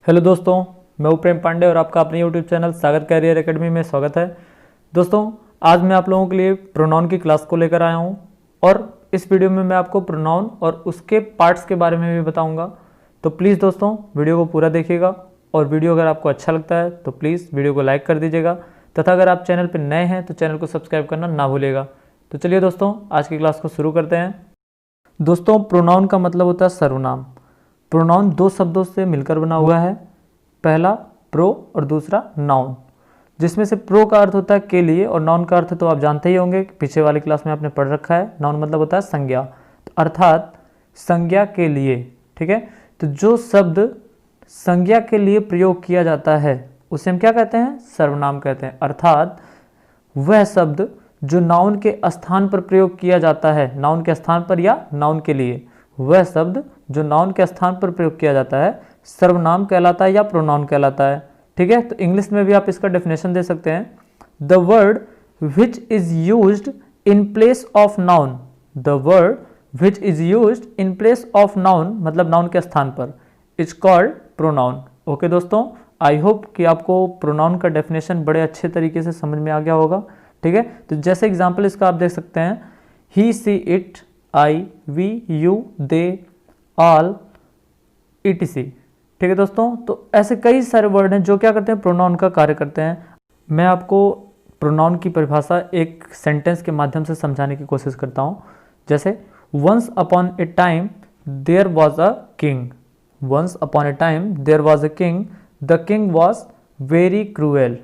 Hello दोस्तों, मैं प्रेम पांडे और आपका अपने यूट्यूब चैनल सागर कैरियर एकेडमी में स्वागत है। दोस्तों, आज मैं आप लोगों के लिए प्रोनाउन की क्लास को लेकर आया हूं और इस वीडियो में मैं आपको प्रोनाउन और उसके पार्ट्स के बारे में भी बताऊंगा। तो प्लीज़ दोस्तों, वीडियो को पूरा देखिएगा और वीडियो अगर आपको अच्छा लगता है तो प्लीज़ वीडियो को लाइक कर दीजिएगा तथा अगर आप चैनल पर नए हैं तो चैनल को सब्सक्राइब करना ना भूलिएगा। तो चलिए दोस्तों, आज की क्लास को शुरू करते हैं। दोस्तों, प्रोनाउन का मतलब होता है सर्वनाम। प्रोनाउन दो शब्दों से मिलकर बना हुआ है, पहला प्रो और दूसरा नाउन, जिसमें से प्रो का अर्थ होता है के लिए और नाउन का अर्थ तो आप जानते ही होंगे, पीछे वाली क्लास में आपने पढ़ रखा है। नाउन मतलब होता है संज्ञा, तो अर्थात संज्ञा के लिए। ठीक है, तो जो शब्द संज्ञा के लिए प्रयोग किया जाता है उसे हम क्या कहते हैं? सर्वनाम कहते हैं। अर्थात वह शब्द जो नाउन के स्थान पर प्रयोग किया जाता है, नाउन के स्थान पर या नाउन के लिए, वह शब्द जो नाउन के स्थान पर प्रयोग किया जाता है सर्वनाम कहलाता है या प्रोनाउन कहलाता है। ठीक है, तो इंग्लिश में भी आप इसका डेफिनेशन दे सकते हैं। The word which is used in place of noun, the word which is used in place of noun मतलब नाउन के स्थान पर, इज कॉल्ड प्रोनाउन। ओके दोस्तों, आई होप कि आपको प्रोनाउन का डेफिनेशन बड़े अच्छे तरीके से समझ में आ गया होगा। ठीक है, तो जैसे एग्जाम्पल इसका आप देख सकते हैं, he she it, I we you they all etc। ठीक है दोस्तों, तो ऐसे कई सारे वर्ड हैं जो क्या करते हैं? प्रोनाउन का कार्य करते हैं। मैं आपको प्रोनाउन की परिभाषा एक सेंटेंस के माध्यम से समझाने की कोशिश करता हूं। जैसे once upon a time there was a king, once upon a time there was a king, the king was very cruel,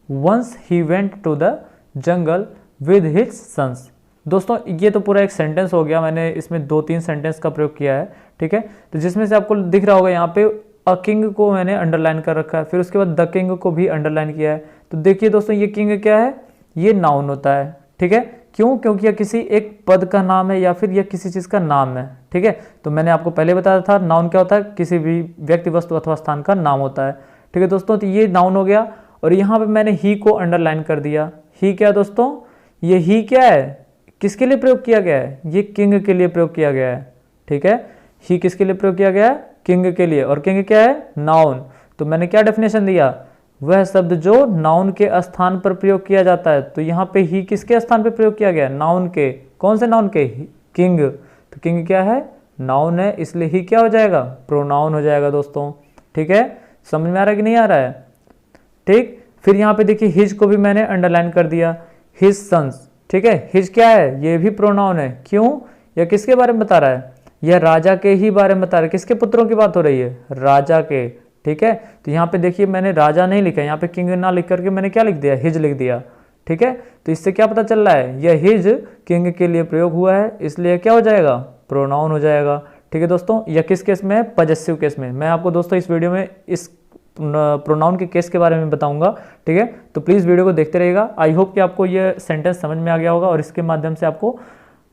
once he went to the jungle with his sons. दोस्तों, ये तो पूरा एक सेंटेंस हो गया, मैंने इसमें 2-3 sentence का प्रयोग किया है। ठीक है, तो जिसमें से आपको दिख रहा होगा यहाँ पे अ किंग को मैंने अंडरलाइन कर रखा है, फिर उसके बाद द किंग को भी अंडरलाइन किया है। तो देखिए दोस्तों, ये किंग क्या है? ये नाउन होता है। ठीक है, क्यों? क्योंकि यह किसी एक पद का नाम है या फिर यह किसी चीज़ का नाम है। ठीक है, तो मैंने आपको पहले बताया था नाउन क्या होता है? किसी भी व्यक्ति, वस्तु अथवा स्थान का नाम होता है। ठीक है दोस्तों, तो ये नाउन हो गया और यहाँ पे मैंने ही को अंडरलाइन कर दिया। ही क्या दोस्तों? ये ही क्या है? किसके लिए प्रयोग किया गया है? ये किंग के लिए प्रयोग किया गया है। ठीक है, ही किसके लिए प्रयोग किया गया है? किंग के लिए। और किंग क्या है? नाउन। तो मैंने क्या डेफिनेशन दिया? वह शब्द जो नाउन के स्थान पर प्रयोग किया जाता है। तो यहाँ पे ही किसके स्थान पर प्रयोग किया गया? नाउन के। कौन से नाउन के? किंग। तो किंग क्या है? नाउन है, इसलिए ही क्या हो जाएगा? प्रोनाउन हो जाएगा दोस्तों। ठीक है, समझ में आ रहा है कि नहीं आ रहा है? ठीक, फिर यहाँ पे देखिए हिज को भी मैंने अंडरलाइन कर दिया, हिज सन्स। ठीक है, हिज क्या है? ये भी प्रोनाउन है। क्यों? यह किसके बारे में बता रहा है? यह राजा के ही बारे में बता रहा है। किसके पुत्रों की बात हो रही है? राजा के। ठीक है, तो यहाँ पे देखिए मैंने राजा नहीं लिखा, यहाँ पे किंग ना लिख करके मैंने क्या लिख दिया? हिज लिख दिया। ठीक है, तो इससे क्या पता चल रहा है? यह हिज किंग के लिए प्रयोग हुआ है, इसलिए क्या हो जाएगा? प्रोनाउन हो जाएगा। ठीक है दोस्तों, यह किस केस में है? पजेसिव केस में। मैं आपको दोस्तों इस वीडियो में इस प्रोनाउन के केस के बारे में बताऊंगा। ठीक है, तो प्लीज़ वीडियो को देखते रहिएगा। आई होप कि आपको ये सेंटेंस समझ में आ गया होगा और इसके माध्यम से आपको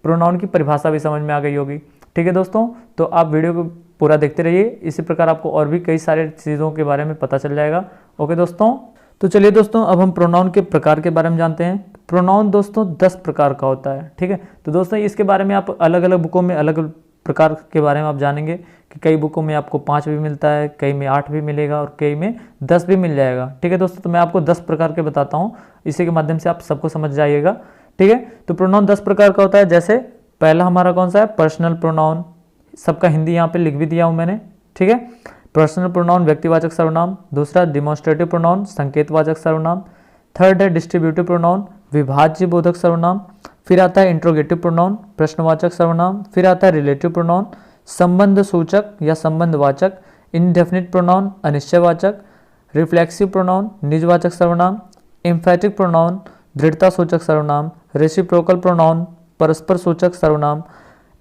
प्रोनाउन की परिभाषा भी समझ में आ गई होगी। ठीक है दोस्तों, तो आप वीडियो को पूरा देखते रहिए, इसी प्रकार आपको और भी कई सारे चीज़ों के बारे में पता चल जाएगा। ओके दोस्तों, तो चलिए दोस्तों, अब हम प्रोनाउन के प्रकार के बारे में जानते हैं। प्रोनाउन दोस्तों 10 प्रकार का होता है। ठीक है, तो दोस्तों इसके बारे में आप अलग अलग बुकों में अलग प्रकार के बारे में आप जानेंगे कि कई बुकों में आपको 5 भी मिलता है, कई में 8 भी मिलेगा और कई में 10 भी मिल जाएगा। ठीक है दोस्तों, तो मैं आपको 10 प्रकार के बताता हूँ, इसी के माध्यम से आप सबको समझ जाइएगा। ठीक है, तो प्रोनाउन 10 प्रकार का होता है। जैसे पहला हमारा कौन सा है? Personal pronoun. सबका हिंदी यहाँ पे लिख भी दिया हूँ मैंने। ठीक है, पर्सनल प्रोनाउन व्यक्तिवाचक सर्वनाम। दूसरा डिमॉन्स्ट्रेटिव प्रोनाउन संकेतवाचक सर्वनाम। थर्ड है डिस्ट्रीब्यूटिव प्रोनाउन विभाज्य बोधक सर्वनाम। फिर आता है इंट्रोगेटिव प्रोनाउन प्रश्नवाचक सर्वनाम। फिर आता है रिलेटिव प्रोनाउन संबंध सूचक या संबंधवाचक। इंडेफिनिट प्रोनाउन अनिश्चयवाचक। रिफ्लेक्सिव प्रोनाउन निजवाचक सर्वनाम। एम्फैटिक प्रोनाउन दृढ़ता सूचक सर्वनाम। रेसिप्रोकल प्रोनाउन परस्पर सूचक सर्वनाम।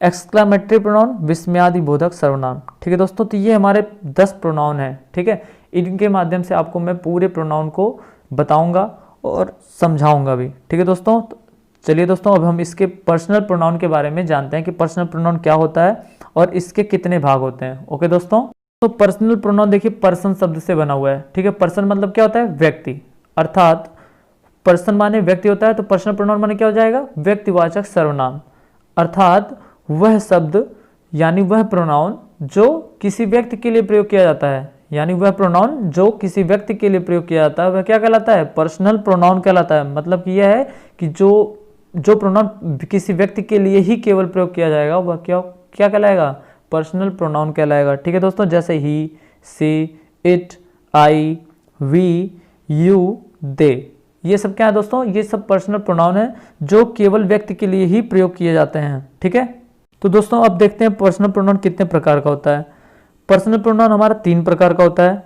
एक्सक्लामेटरी प्रोनाउन विस्मयादि बोधक सर्वनाम। ठीक है दोस्तों, तो ये हमारे 10 प्रोनाउन हैं। ठीक है, इनके माध्यम से आपको मैं पूरे प्रोनाउन को बताऊंगा और समझाऊंगा भी। ठीक है दोस्तों, चलिए दोस्तों, अब हम इसके पर्सनल प्रोनाउन के बारे में जानते हैं कि पर्सनल प्रोनाउन क्या होता है और इसके कितने भाग होते हैं। ओके दोस्तों, तो पर्सनल प्रोनाउन देखिए पर्सन शब्द से बना हुआ है। ठीक है, पर्सन मतलब क्या होता है? व्यक्ति। अर्थात पर्सन माने व्यक्ति होता है, तो पर्सनल प्रोनाउन माने क्या हो जाएगा? व्यक्तिवाचक सर्वनाम। अर्थात वह शब्द यानी वह प्रोनाउन जो किसी व्यक्ति के लिए प्रयोग किया जाता है यानी वह प्रोनाउन जो किसी व्यक्ति के लिए प्रयोग किया जाता है वह क्या कहलाता है, पर्सनल प्रोनाउन कहलाता है। मतलब कि यह है कि जो प्रोनाउन किसी व्यक्ति के लिए ही केवल प्रयोग किया जाएगा वह क्या कहलाएगा, पर्सनल प्रोनाउन कहलाएगा। ठीक है दोस्तों, जैसे ही, she, it, I, we, you, दे, ये सब क्या है दोस्तों, ये सब पर्सनल प्रोनाउन है जो केवल व्यक्ति के लिए ही प्रयोग किए जाते हैं। ठीक है, तो दोस्तों अब देखते हैं पर्सनल प्रोनाउन कितने प्रकार का होता है। पर्सनल प्रोनाउन हमारा 3 प्रकार का होता है,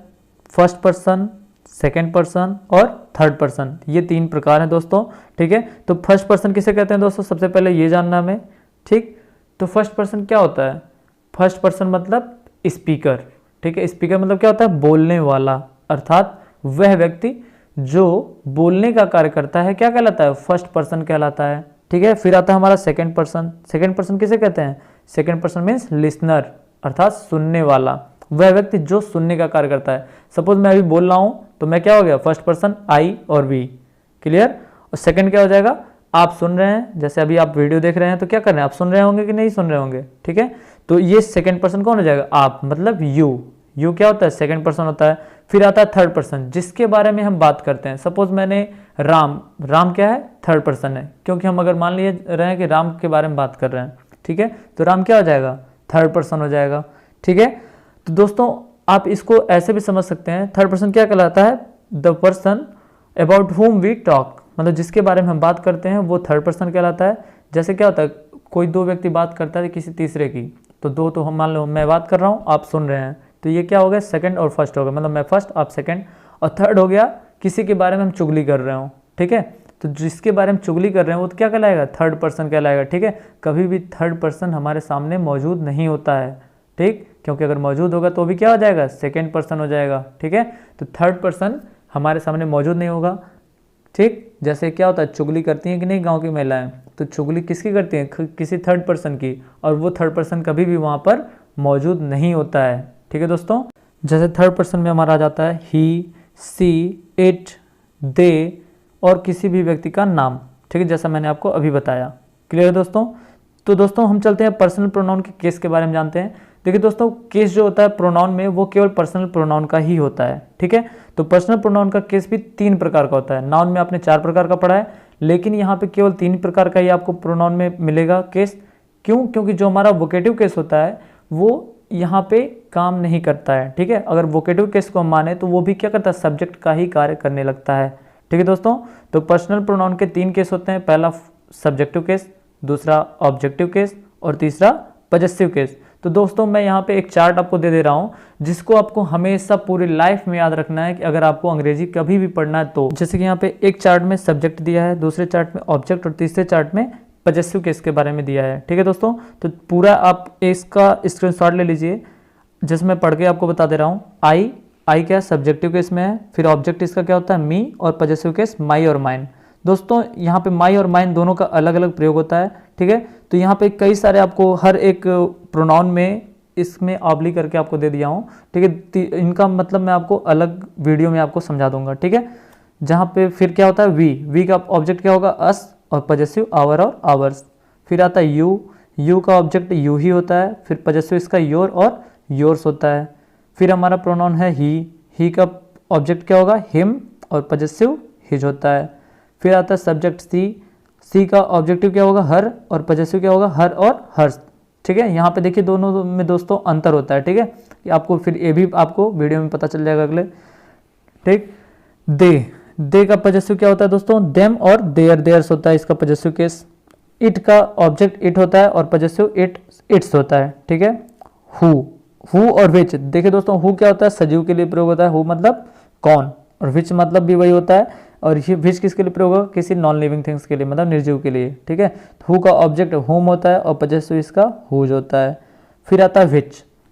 फर्स्ट पर्सन, सेकंड पर्सन और थर्ड पर्सन, ये 3 प्रकार हैं दोस्तों। ठीक है, तो फर्स्ट पर्सन किसे कहते हैं दोस्तों, सबसे पहले ये जानना हमें। ठीक, तो फर्स्ट पर्सन क्या होता है, फर्स्ट पर्सन मतलब स्पीकर। ठीक है, स्पीकर मतलब क्या होता है, बोलने वाला, अर्थात वह व्यक्ति जो बोलने का कार्य करता है क्या कहलाता है, फर्स्ट पर्सन कहलाता है। ठीक है, फिर आता है हमारा सेकंड पर्सन। सेकंड पर्सन किसे कहते हैं, सेकंड पर्सन मीन्स लिसनर, अर्थात सुनने वाला, वह व्यक्ति जो सुनने का कार्य करता है। सपोज मैं अभी बोल रहा हूं तो मैं क्या हो गया, फर्स्ट पर्सन आई और वी, क्लियर। और सेकंड क्या हो जाएगा, आप सुन रहे हैं, जैसे अभी आप वीडियो देख रहे हैं तो क्या कर रहे हैं, आप सुन रहे होंगे कि नहीं सुन रहे होंगे। ठीक है, तो ये सेकंड पर्सन कौन हो जाएगा, आप, मतलब यू क्या होता है, सेकंड पर्सन होता है। फिर आता है थर्ड पर्सन, जिसके बारे में हम बात करते हैं। सपोज मैंने राम क्या है, थर्ड पर्सन है, क्योंकि हम अगर मान लिए रहे हैं कि राम के बारे में बात कर रहे हैं। ठीक है, तो राम क्या हो जाएगा, थर्ड पर्सन हो जाएगा। ठीक है, तो दोस्तों आप इसको ऐसे भी समझ सकते हैं, थर्ड पर्सन क्या कहलाता है, the person about whom we talk, मतलब जिसके बारे में हम बात करते हैं वो थर्ड पर्सन कहलाता है। जैसे क्या होता है, कोई 2 व्यक्ति बात करता है किसी तीसरे की, तो 2 तो हम मान लो मैं बात कर रहा हूँ, आप सुन रहे हैं, तो ये क्या हो गया, सेकंड और फर्स्ट हो गया, मतलब मैं फर्स्ट आप सेकंड। और थर्ड हो गया किसी के बारे में हम चुगली कर रहे हो। ठीक है, तो जिसके बारे में चुगली कर रहे हैं वो तो क्या कहलाएगा, थर्ड पर्सन कहलाएगा। ठीक है, कभी भी थर्ड पर्सन हमारे सामने मौजूद नहीं होता है। ठीक, क्योंकि अगर मौजूद होगा तो भी क्या हो जाएगा, सेकंड पर्सन हो जाएगा। ठीक है, तो थर्ड पर्सन हमारे सामने मौजूद नहीं होगा। ठीक, जैसे क्या होता है, चुगली करती हैं कि नहीं गांव की महिलाएं, तो चुगली किसकी करती हैं, किसी थर्ड पर्सन की, और वो थर्ड पर्सन कभी भी वहाँ पर मौजूद नहीं होता है। ठीक है दोस्तों, जैसे थर्ड पर्सन में हमारा आ जाता है ही, सी, इट, दे और किसी भी व्यक्ति का नाम। ठीक है, जैसा मैंने आपको अभी बताया। क्लियर दोस्तों, तो दोस्तों हम चलते हैं पर्सनल प्रोनाउन के केस के बारे में जानते हैं। देखिए दोस्तों, केस जो होता है प्रोनाउन में वो केवल पर्सनल प्रोनाउन का ही होता है। ठीक है, तो पर्सनल प्रोनाउन का केस भी 3 प्रकार का होता है। नाउन में आपने 4 प्रकार का पढ़ा है, लेकिन यहाँ पे केवल 3 प्रकार का ही आपको प्रोनाउन में मिलेगा केस। क्यों, क्योंकि जो हमारा वोकेटिव केस होता है वो यहाँ पे काम नहीं करता है। ठीक है, अगर वोकेटिव केस को हम माने तो वो भी क्या करता है, सब्जेक्ट का ही कार्य करने लगता है। ठीक है दोस्तों, तो पर्सनल प्रोनाउन के 3 केस होते हैं, पहला सब्जेक्टिव केस, दूसरा ऑब्जेक्टिव केस और तीसरा पजेसिव केस। तो दोस्तों मैं यहाँ पे एक चार्ट आपको दे रहा हूँ जिसको आपको हमेशा पूरी लाइफ में याद रखना है कि अगर आपको अंग्रेजी कभी भी पढ़ना है तो। जैसे कि यहाँ पे एक चार्ट में सब्जेक्ट दिया है, दूसरे चार्ट में ऑब्जेक्ट और तीसरे चार्ट में पजेसिव केस के बारे में दिया है। ठीक है दोस्तों, तो पूरा आप इसका स्क्रीनशॉट ले लीजिए, जिसमें पढ़ के आपको बता दे रहा हूँ। आई क्या सब्जेक्टिव केस में है, फिर ऑब्जेक्ट इसका क्या होता है, मी, और पजेसिव केस माई और माइन। दोस्तों यहाँ पे माई और माइन दोनों का अलग अलग प्रयोग होता है। ठीक है, तो यहाँ पे कई सारे आपको हर एक प्रोनाउन में इसमें ऑब्लिक करके आपको दे दिया हूँ। ठीक है, इनका मतलब मैं आपको अलग वीडियो में आपको समझा दूंगा। ठीक है, जहाँ पे फिर क्या होता है, वी का ऑब्जेक्ट क्या होगा, अस, और पजेसिव आवर और आवर्स। फिर आता है यू का ऑब्जेक्ट यू ही होता है, फिर पजेसिव इसका योर और योर्स होता है। फिर हमारा प्रोनाउन है ही का ऑब्जेक्ट क्या होगा, हिम, और पजेसिव हिज होता है। फिर आता है सब्जेक्ट सी का ऑब्जेक्टिव क्या होगा, हर, और पजेसिव क्या होगा, हर और हर्स। ठीक है, यहाँ पे देखिए दोनों में दोस्तों अंतर होता है। ठीक है, कि आपको फिर ये भी आपको वीडियो में पता चल जाएगा अगले। ठीक, दे का पजेसिव क्या होता है दोस्तों, देम और देयर्स होता है इसका पजेसिव केस। इट का ऑब्जेक्ट इट होता है और पजेसिव इट्स होता है। ठीक है, हु और विच, देखिए दोस्तों हु क्या होता है, सजीव के लिए प्रयोग होता है, हु मतलब कौन, और विच मतलब भी वही होता है, और ये विच किसके लिए प्रयोग होगा, किसी नॉन लिविंग थिंग्स के लिए, मतलब निर्जीव के लिए। ठीक है, हु का ऑब्जेक्ट होम होता है और पजेसिव इसका हुज होता है। फिर आता है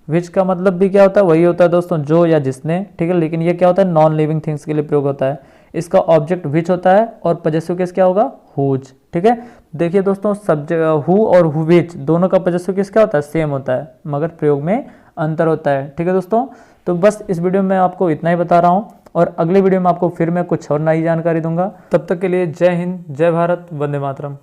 विच का मतलब भी क्या होता है, वही होता है दोस्तों जो या जिसने। ठीक है, लेकिन ये क्या होता है, नॉन लिविंग थिंग्स के लिए प्रयोग होता है। इसका ऑब्जेक्ट विच होता है और पजेसिव केस क्या होगा, हुज। ठीक है, देखिए दोस्तों सब्जेक्ट हु और विच दोनों का पजेसिव केस क्या होता है, सेम होता है, मगर प्रयोग में अंतर होता है। ठीक है दोस्तों, तो बस इस वीडियो में आपको इतना ही बता रहा हूँ, और अगले वीडियो में आपको फिर मैं कुछ और नई जानकारी दूंगा। तब तक के लिए जय हिंद, जय भारत, वंदे मातरम।